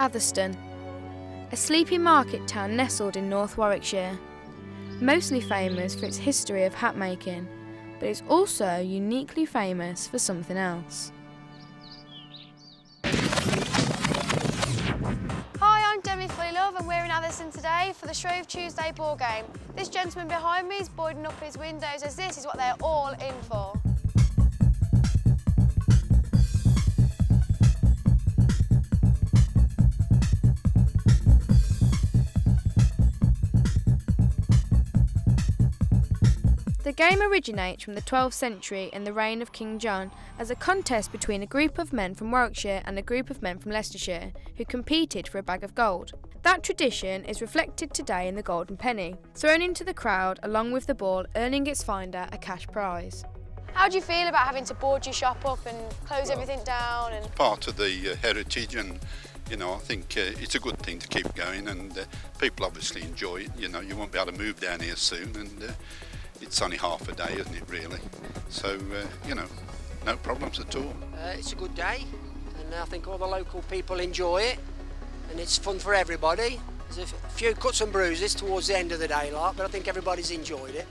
Atherstone, a sleepy market town nestled in North Warwickshire, mostly famous for its history of hat making, but it's also uniquely famous for something else. Hi, I'm Demi Fulleylove and we're in Atherstone today for the Shrove Tuesday Ball Game. This gentleman behind me is boarding up his windows as this is what they're all in for. The game originates from the 12th century in the reign of King John as a contest between a group of men from Warwickshire and a group of men from Leicestershire who competed for a bag of gold. That tradition is reflected today in the golden penny, thrown into the crowd along with the ball, earning its finder a cash prize. How do you feel about having to board your shop up and close everything down? It's part of the heritage, and I think it's a good thing to keep going, and people obviously enjoy it. You won't be able to move down here soon, and it's only half a day, isn't it, really? So, no problems at all. It's a good day, and I think all the local people enjoy it, and it's fun for everybody. There's a few cuts and bruises towards the end of the day, but I think everybody's enjoyed it.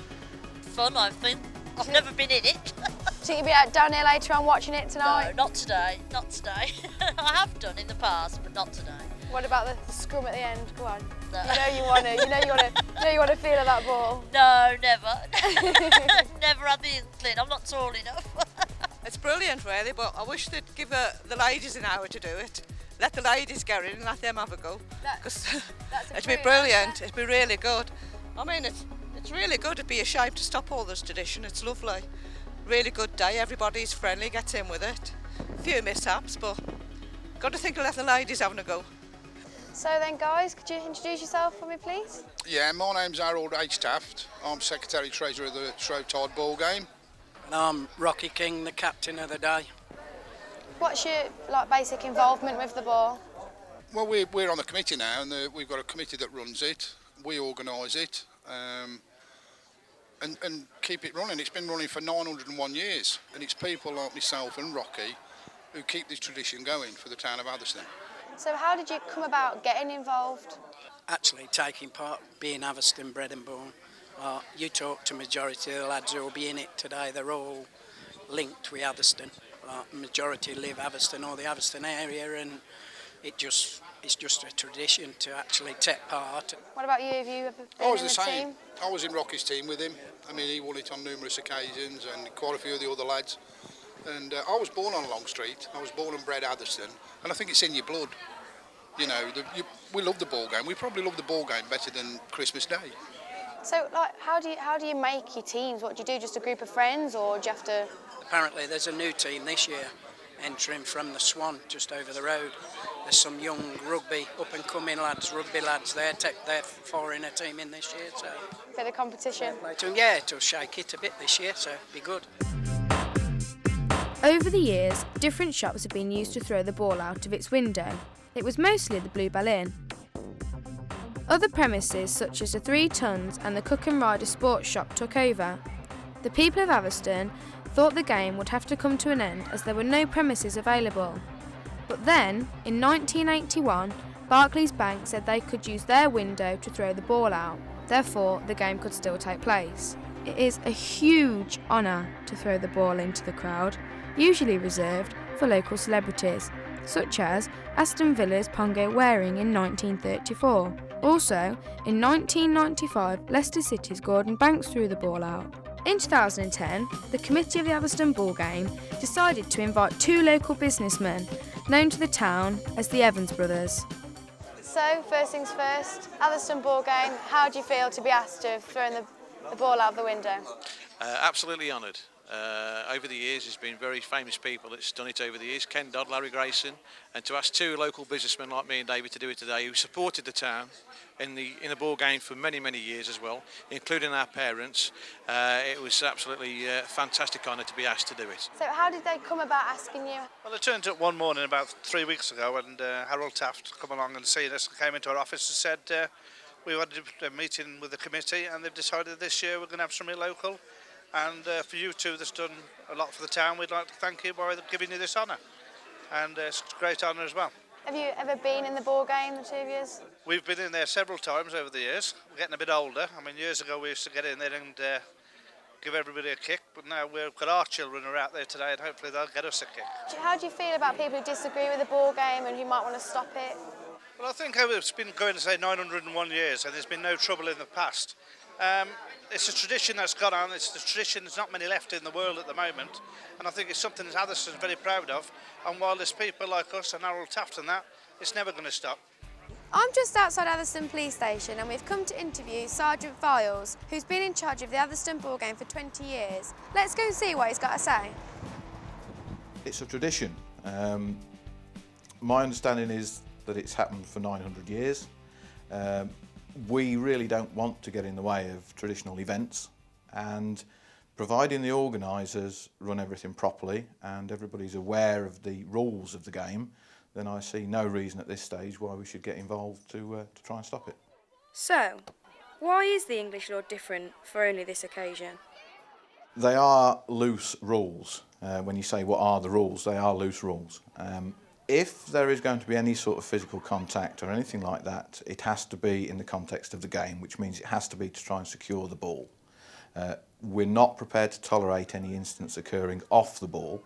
Fun, I think. I've never been in it. So you'll be out down here later on watching it tonight? No, not today, not today. I have done in the past, but not today. What about the scrum at the end? Go on. No. You want to feel of that ball. No, never. Never had the inkling. I'm not tall enough. It's brilliant, really, but I wish they'd give the ladies an hour to do it. Let the ladies get in and let them have a go. Because it'd be brilliant. It'd be really good. I mean, it's really good. It'd be a shame to stop all this tradition. It's lovely. Really good day. Everybody's friendly, gets in with it. A few mishaps, but got to think of let the ladies having a go. So then, guys, could you introduce yourself for me, please? Yeah, my name's Harold H. Taft. I'm Secretary-Treasurer of the Shrove Ball Game. And I'm Rocky King, the captain of the day. What's your basic involvement with the ball? Well, we're on the committee now, and we've got a committee that runs it. We organise it and keep it running. It's been running for 901 years, and it's people like myself and Rocky who keep this tradition going for the town of Atherstone. So how did you come about getting involved? Actually taking part, being Atherstone bred and born. You talk to majority of the lads who will be in it today, they're all linked with Atherstone. Majority live Atherstone or the Atherstone area, and it's just a tradition to actually take part. What about you? Have you ever been in the same. team? I was in Rocky's team with him. I mean, he won it on numerous occasions, and quite a few of the other lads. And I was born on Long Street. I was born and bred Atherstone, and I think it's in your blood. We love the ball game. We probably love the ball game better than Christmas Day. So, how do you make your teams? What do you do? Just a group of friends, or do you have to? Apparently, there's a new team this year entering from the Swan just over the road. There's some young rugby, up-and-coming lads, rugby lads there. Take their foreigner team in this year. So Bit of competition. Yeah, it'll shake it a bit this year, so it'll be good. Over the years, different shops have been used to throw the ball out of its window. It was mostly the Bluebell Inn. Other premises such as the 3 Tons and the Cook and Rider sports shop took over. The people of Atherstone thought the game would have to come to an end as there were no premises available. But then, in 1981, Barclays Bank said they could use their window to throw the ball out. Therefore, the game could still take place. It is a huge honour to throw the ball into the crowd, usually reserved for local celebrities, such as Aston Villa's Pongo Waring in 1934. Also, in 1995, Leicester City's Gordon Banks threw the ball out. In 2010, the committee of the Atherstone Ball Game decided to invite 2 local businessmen, known to the town as the Evans brothers. So, first things first, Atherstone Ball Game, how do you feel to be asked to have thrown the ball out of the window? Absolutely honoured. Over the years, there's been very famous people that's done it over the years. Ken Dodd, Larry Grayson, and to ask 2 local businessmen like me and David to do it today, who supported the town in the ball game for many years as well, including our parents. It was absolutely fantastic honour to be asked to do it. So how did they come about asking you? Well, I turned up one morning about 3 weeks ago, and Harold Taft come along and seen us, came into our office and said we wanted a meeting with the committee, and they've decided this year we're going to have something local. And for you two that's done a lot for the town, we'd like to thank you by giving you this honour. And it's a great honour as well. Have you ever been in the ball game, the two of you? We've been in there several times over the years. We're getting a bit older. I mean, years ago we used to get in there and give everybody a kick, but now we've got our children who are out there today and hopefully they'll get us a kick. How do you feel about people who disagree with the ball game and who might want to stop it? Well, I think it's been going to say 901 years and there's been no trouble in the past. It's a tradition that's gone on. It's the tradition, there's not many left in the world at the moment, and I think it's something that Atherstone's very proud of, and while there's people like us and Harold Taft and that, it's never going to stop. I'm just outside Atherstone Police Station and we've come to interview Sergeant Files, who's been in charge of the Atherstone Ball Game for 20 years. Let's go and see what he's got to say. It's a tradition. My understanding is that it's happened for 900 years. We really don't want to get in the way of traditional events, and providing the organisers run everything properly and everybody's aware of the rules of the game, then I see no reason at this stage why we should get involved to try and stop it. So, why is the English law different for only this occasion? They are loose rules. When you say what are the rules, they are loose rules. If there is going to be any sort of physical contact or anything like that, it has to be in the context of the game, which means it has to be to try and secure the ball. We're not prepared to tolerate any incidents occurring off the ball.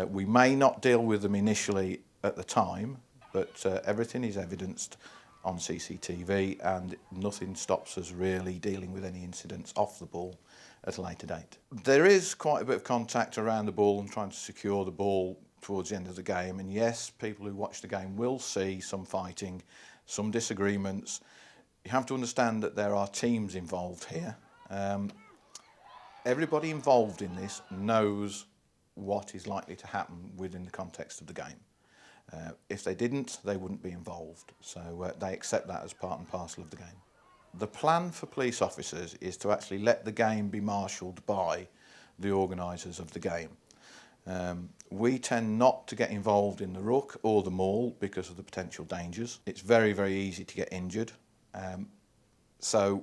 We may not deal with them initially at the time, but everything is evidenced on CCTV and nothing stops us really dealing with any incidents off the ball at a later date. There is quite a bit of contact around the ball and trying to secure the ball towards the end of the game, and yes, people who watch the game will see some fighting, some disagreements. You have to understand that there are teams involved here. Everybody involved in this knows what is likely to happen within the context of the game. If they didn't, they wouldn't be involved, so they accept that as part and parcel of the game. The plan for police officers is to actually let the game be marshalled by the organisers of the game. We tend not to get involved in the ruck or the maul because of the potential dangers. It's very, very easy to get injured. So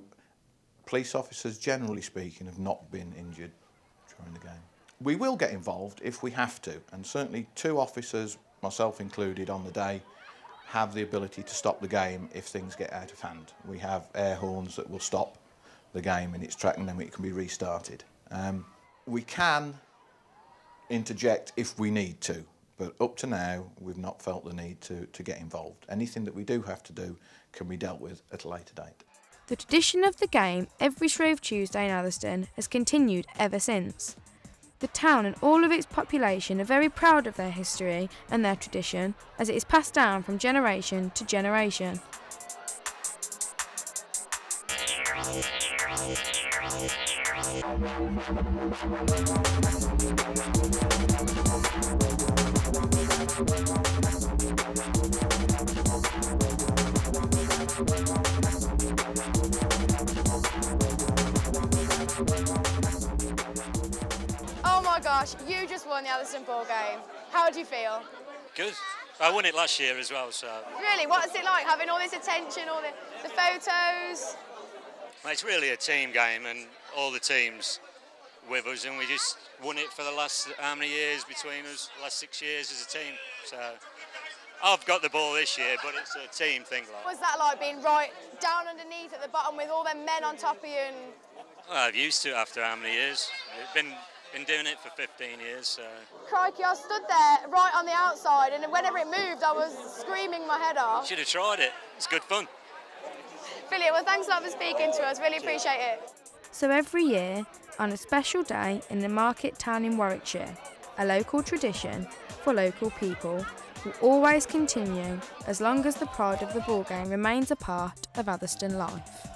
police officers, generally speaking, have not been injured during the game. We will get involved if we have to, and certainly 2 officers, myself included, on the day have the ability to stop the game if things get out of hand. We have air horns that will stop the game in its track and then it can be restarted. We can interject if we need to, but up to now we've not felt the need to get involved. Anything that we do have to do can be dealt with at a later date. The tradition of the game every Shrove Tuesday in Atherstone has continued ever since. The town and all of its population are very proud of their history and their tradition as it is passed down from generation to generation. Oh my gosh, you just won the Atherstone Ball Game. How do you feel? Good. I won it last year as well, so... Really, what's it like having all this attention, all the photos? Well, it's really a team game and all the teams with us, and we just won it for the last, how many years between us? The last 6 years as a team. So I've got the ball this year, but it's a team thing. Like. What's that like, being right down underneath at the bottom with all them men on top of you? And... Well, I've used to it after how many years? I've been doing it for 15 years, so... Crikey, I stood there right on the outside, and whenever it moved, I was screaming my head off. Should have tried it. It's good fun. Brilliant. Well, thanks a lot for speaking to us. Really appreciate it. So every year, on a special day in the market town in Warwickshire, a local tradition for local people will always continue as long as the pride of the ball game remains a part of Atherstone life.